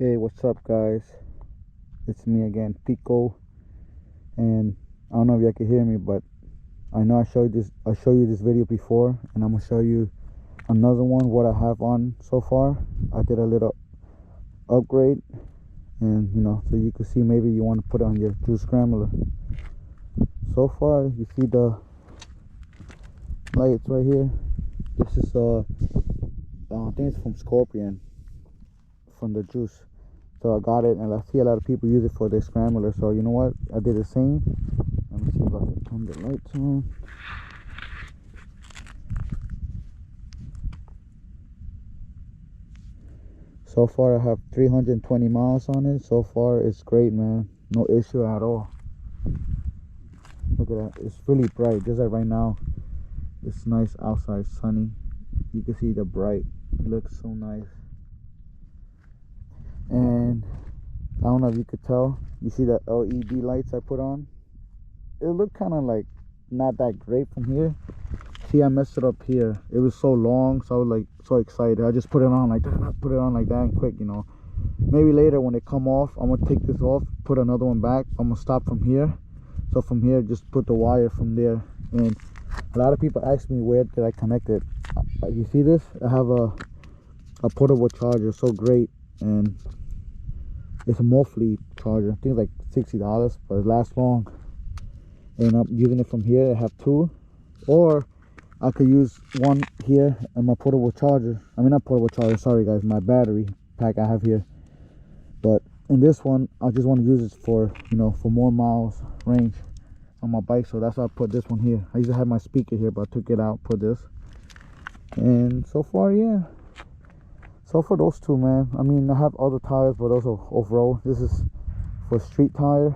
Hey, what's up, guys? It's me again, Pico, and I don't know if y'all can hear me, but I know I showed you this video before, and I'm gonna show you another one what I have on so far. I did a little upgrade, and so you can see maybe you want to put it on your juice scrambler. So far, you see the lights right here. This is I think it's from Scorpion, from the juice. So I got it, and I see a lot of people use it for their scrambler. So you know what? I did the same. Let me see if I can turn the lights on. So far I have 320 miles on it. So far it's great, man. No issue at all. Look at that. It's really bright. Just like right now, it's nice outside, sunny. You can see the bright. It looks so nice. And I don't know if you could tell. You see the LED lights I put on? It looked kind of like not that great from here. See, I messed it up here. It was so long, so I was like so excited. I just put it on like that, and quick, Maybe later when they come off, I'm gonna take this off, put another one back. I'm gonna stop from here. So from here, just put the wire from there. And a lot of people ask me, where did I connect it? You see this? I have a portable charger, so great, and it's a monthly charger. I think it's like $60, but it lasts long. And I'm using it from here. I have two, or I could use one here and my portable charger. I mean, not portable charger, sorry guys, my battery pack I have here. But in this one, I just want to use it for, for more miles range on my bike. So that's why I put this one here. I used to have my speaker here, but I took it out, put this. And so far, yeah. So for those two, man, I mean, I have other tires, but also off-road. This is for street tire.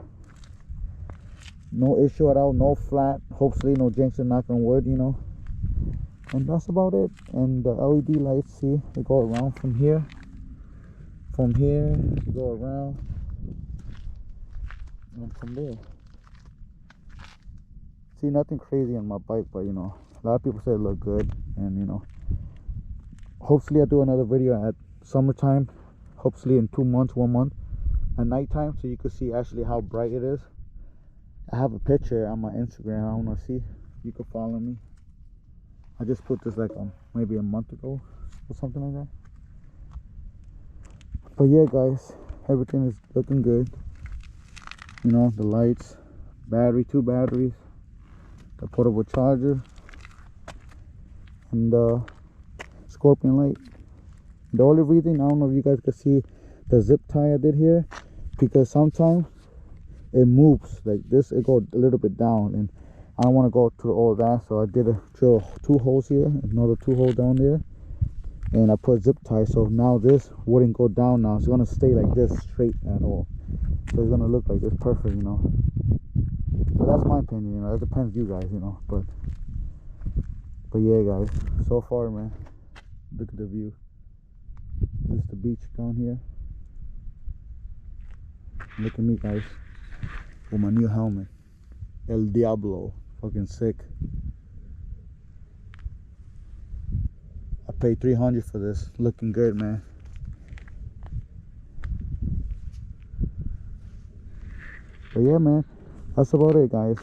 No issue at all, no flat. Hopefully no jinxing, knock on wood, And that's about it. And the LED lights, see, they go around from here. From here, they go around. And from there. See, nothing crazy on my bike, but a lot of people say it look good. And hopefully I do another video at summertime, hopefully in 2 months, 1 month, at nighttime, so you can see actually how bright it is. I have a picture on my Instagram. I want to see. You can follow me. I just put this like maybe a month ago or something like that. But yeah, guys, everything is looking good. The lights, battery, 2 batteries, the portable charger, and the Scorpion light. The only reason, I don't know if you guys can see the zip tie I did here, because sometimes it moves like this. It goes a little bit down, and I don't want to go through all that, so I did drill 2 holes here, another 2 holes down there, and I put zip tie, so now this wouldn't go down. Now it's gonna stay like this, straight at all, so it's gonna look like this perfect, But that's my opinion, it depends you guys, but yeah, guys, so far, man, look at the view. This is the beach down here. Look at me, guys, with my new helmet, El Diablo, fucking sick. I paid $300 for this. Looking good, man. But yeah, man, that's about it, guys.